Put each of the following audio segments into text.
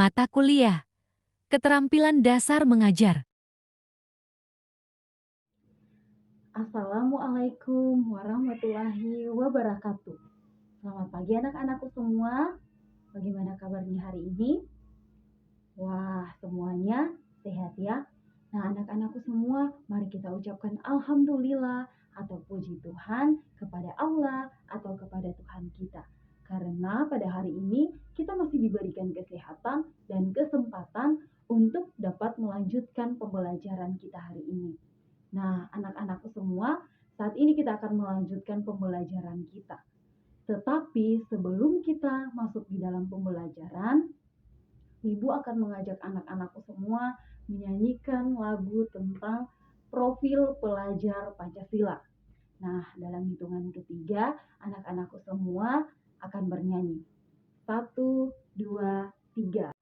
Mata kuliah, keterampilan dasar mengajar. Assalamualaikum warahmatullahi wabarakatuh. Selamat pagi anak-anakku semua. Bagaimana kabarnya hari ini? Wah, semuanya sehat ya. Nah, anak-anakku semua, mari kita ucapkan alhamdulillah atau puji Tuhan kepada Allah atau kepada Tuhan kita. Karena pada hari ini kita masih diberikan kesehatan dan kesempatan untuk dapat melanjutkan pembelajaran kita hari ini. Nah, anak-anakku semua, saat ini kita akan melanjutkan pembelajaran kita. Tetapi sebelum kita masuk di dalam pembelajaran, Ibu akan mengajak anak-anakku semua menyanyikan lagu tentang profil pelajar Pancasila. Nah, dalam hitungan ketiga, anak-anakku semua akan bernyanyi. 1, 2, 3.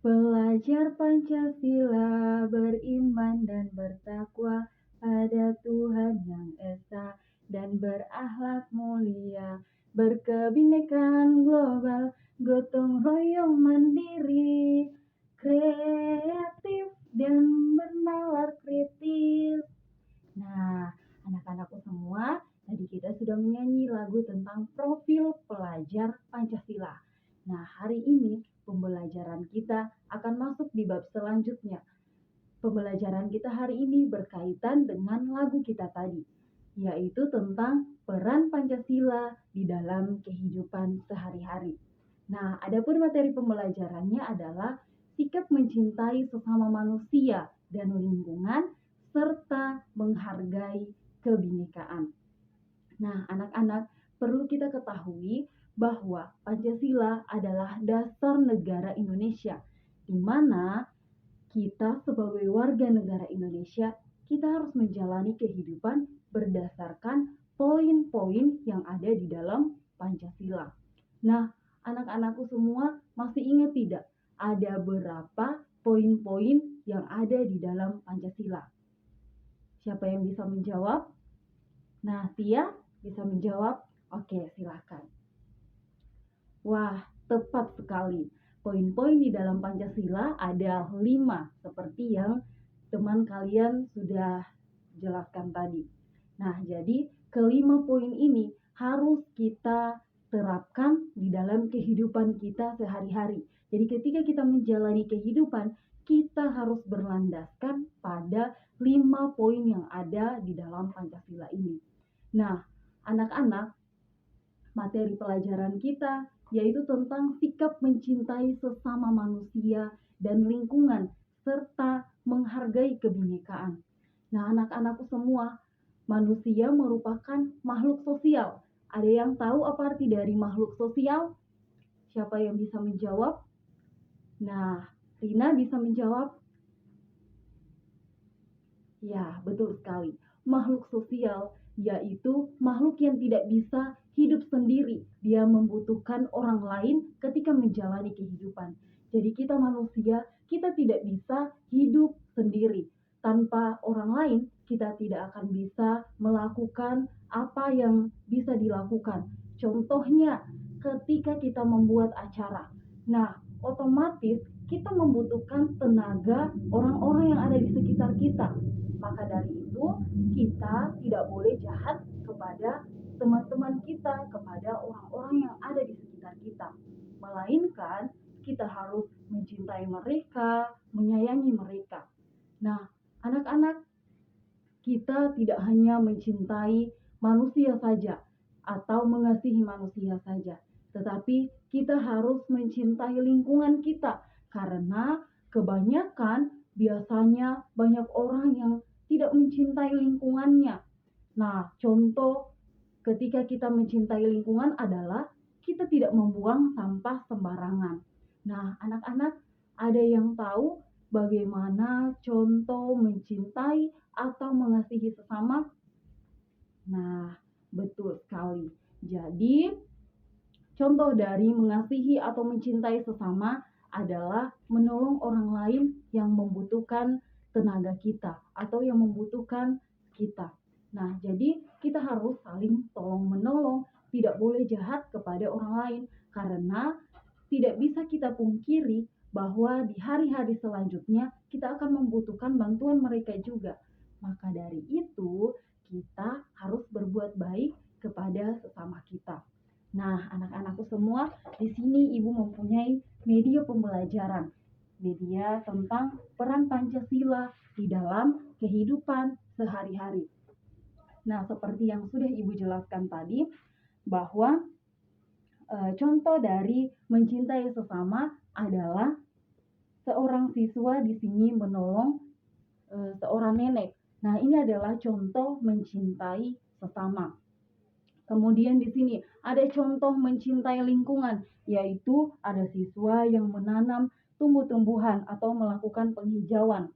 Pelajar Pancasila beriman dan bertakwa pada Tuhan Yang Esa dan berakhlak mulia, berkebinekaan global, gotong royong mandiri, kreatif dan bernalar kritis. Nah, anak-anakku semua, tadi kita sudah menyanyi lagu tentang profil pelajar Pancasila. Nah, hari ini pembelajaran kita akan masuk di bab selanjutnya. Pembelajaran kita hari ini berkaitan dengan lagu kita tadi, yaitu tentang peran Pancasila di dalam kehidupan sehari-hari. Nah, adapun materi pembelajarannya adalah sikap mencintai sesama manusia dan lingkungan serta menghargai kebinekaan. Nah, anak-anak, perlu kita ketahui bahwa Pancasila adalah dasar negara Indonesia, di mana kita sebagai warga negara Indonesia, kita harus menjalani kehidupan berdasarkan poin-poin yang ada di dalam Pancasila. Nah, anak-anakku semua masih ingat tidak? Ada berapa poin-poin yang ada di dalam Pancasila? Siapa yang bisa menjawab? Nah, Tia bisa menjawab? Oke, silakan. Wah, tepat sekali. Poin-poin di dalam Pancasila ada 5, seperti yang teman kalian sudah jelaskan tadi. Nah, jadi kelima poin ini harus kita terapkan di dalam kehidupan kita sehari-hari. Jadi ketika kita menjalani kehidupan, kita harus berlandaskan pada 5 poin yang ada di dalam Pancasila ini. Nah, anak-anak, materi pelajaran kita yaitu tentang sikap mencintai sesama manusia dan lingkungan serta menghargai kebinekaan. Nah, anak-anakku semua, manusia merupakan makhluk sosial. Ada yang tahu apa arti dari makhluk sosial? Siapa yang bisa menjawab? Nah, Rina bisa menjawab? Ya, betul sekali. Makhluk sosial yaitu makhluk yang tidak bisa hidup sendiri. Dia membutuhkan orang lain ketika menjalani kehidupan. Jadi kita manusia, kita tidak bisa hidup sendiri. Tanpa orang lain, kita tidak akan bisa melakukan apa yang bisa dilakukan. Contohnya, ketika kita membuat acara. Nah, otomatis kita membutuhkan tenaga orang-orang yang ada di sekitar kita. Maka dari itu, kita tidak boleh jahat kepada teman-teman kita, kepada orang-orang yang ada di sekitar kita. Melainkan, kita harus mencintai mereka, menyayangi mereka. Nah, anak-anak, kita tidak hanya mencintai manusia saja atau mengasihi manusia saja, tetapi kita harus mencintai lingkungan kita karena kebanyakan biasanya banyak orang yang tidak mencintai lingkungannya. Nah, contoh ketika kita mencintai lingkungan adalah kita tidak membuang sampah sembarangan. Nah, anak-anak, ada yang tahu bagaimana contoh mencintai atau mengasihi sesama? Nah, betul sekali. Jadi, contoh dari mengasihi atau mencintai sesama adalah menolong orang lain yang membutuhkan tenaga kita atau yang membutuhkan kita. Nah, jadi kita harus saling tolong-menolong, tidak boleh jahat kepada orang lain karena tidak bisa kita pungkiri bahwa di hari-hari selanjutnya kita akan membutuhkan bantuan mereka juga. Maka dari itu, kita harus berbuat baik kepada sesama kita. Nah, anak-anakku semua, di sini Ibu mempunyai media pembelajaran. Media tentang peran Pancasila di dalam kehidupan sehari-hari. Nah, seperti yang sudah Ibu jelaskan tadi, bahwa contoh dari mencintai sesama adalah seorang siswa di sini menolong seorang nenek. Nah, ini adalah contoh mencintai sesama. Kemudian di sini ada contoh mencintai lingkungan, yaitu ada siswa yang menanam tumbuh-tumbuhan atau melakukan penghijauan.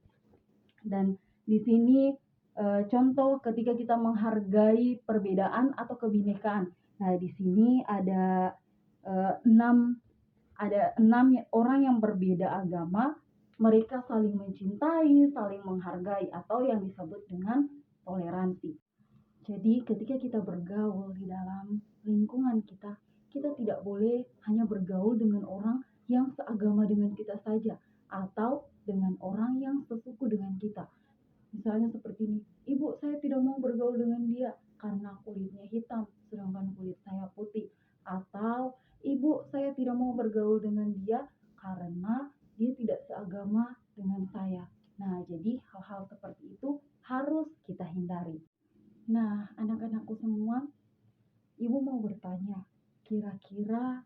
Dan di sini contoh ketika kita menghargai perbedaan atau kebinekaan. Nah, di sini ada enam orang yang berbeda agama, mereka saling mencintai, saling menghargai, atau yang disebut dengan toleransi. Jadi ketika kita bergaul di dalam lingkungan kita, kita tidak boleh hanya bergaul dengan orang yang seagama dengan kita saja, atau dengan orang yang sesuku dengan kita. Misalnya seperti ini, Ibu, saya tidak mau bergaul dengan dia karena kulitnya hitam, sedangkan kulit saya putih. Atau, Ibu, saya tidak mau bergaul dengan dia karena dia tidak seagama dengan saya. Nah, jadi hal-hal seperti itu harus kita hindari. Nah, anak-anakku semua, Ibu mau bertanya, kira-kira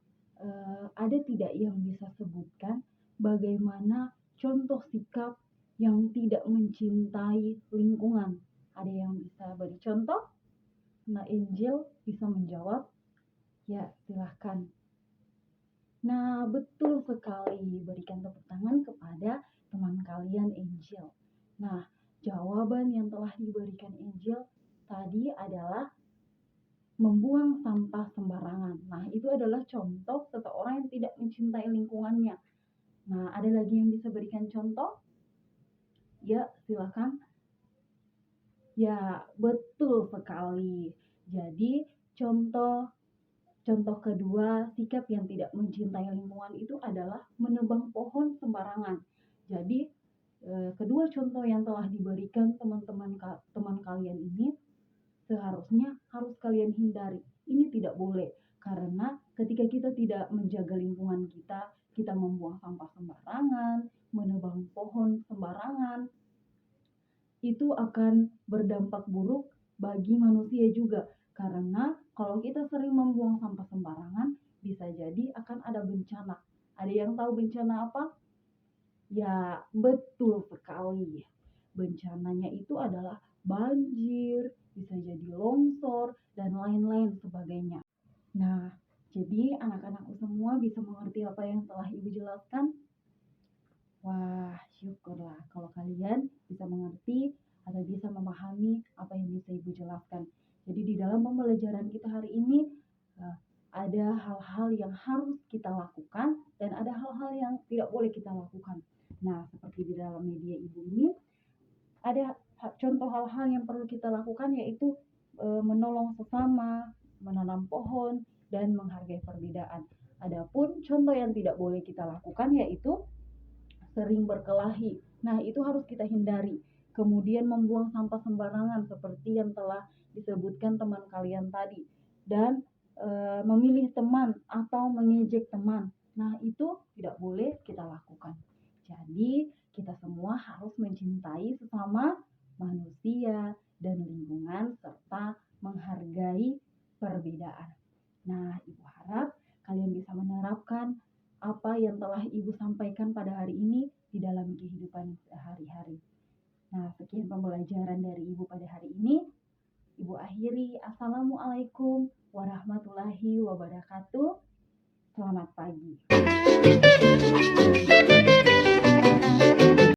ada tidak yang bisa sebutkan bagaimana contoh sikap yang tidak mencintai lingkungan? Ada yang bisa beri contoh? Nah, Angel bisa menjawab. Ya, silahkan. Nah, betul sekali. Berikan tepuk tangan kepada teman kalian, Angel. Nah, jawaban yang telah diberikan Angel tadi adalah membuang sampah sembarangan. Nah, itu adalah contoh seseorang yang tidak mencintai lingkungannya. Nah, ada lagi yang bisa berikan contoh? Ya, silakan. Ya, betul sekali. Jadi, contoh kedua sikap yang tidak mencintai lingkungan itu adalah menebang pohon sembarangan. Jadi, kedua contoh yang telah diberikan teman kalian ini seharusnya harus kalian hindari. Ini tidak boleh, karena ketika kita tidak menjaga lingkungan kita, kita membuang sampah sembarangan, menebang pohon sembarangan, itu akan berdampak buruk bagi manusia juga. Karena kalau kita sering membuang sampah sembarangan, bisa jadi akan ada bencana. Ada yang tahu bencana apa? Ya, betul sekali. Bencananya itu adalah banjir, bisa jadi longsor, dan lain-lain sebagainya. Nah, jadi anak-anakku semua bisa mengerti apa yang telah Ibu jelaskan? Wah, syukurlah kalau kalian bisa mengerti atau bisa memahami apa yang bisa Ibu jelaskan. Jadi di dalam pembelajaran kita hari ini ada hal-hal yang harus kita lakukan dan ada hal-hal yang tidak boleh kita lakukan. Nah, seperti di dalam media Ibu ini, ada contoh hal-hal yang perlu kita lakukan, yaitu menolong sesama, menanam pohon, dan menghargai perbedaan. Adapun contoh yang tidak boleh kita lakukan yaitu sering berkelahi. Nah, itu harus kita hindari. Kemudian membuang sampah sembarangan seperti yang telah disebutkan teman kalian tadi. Dan memilih teman atau mengejek teman. Nah, itu tidak boleh kita lakukan. Jadi, kita semua harus mencintai sesama manusia dan lingkungan serta menghargai perbedaan. Nah, Ibu harap kalian bisa menerapkan apa yang telah Ibu sampaikan pada hari ini di dalam kehidupan sehari-hari. Nah, sekian pembelajaran dari Ibu pada hari ini. Ibu akhiri, Assalamualaikum warahmatullahi wabarakatuh. Selamat pagi.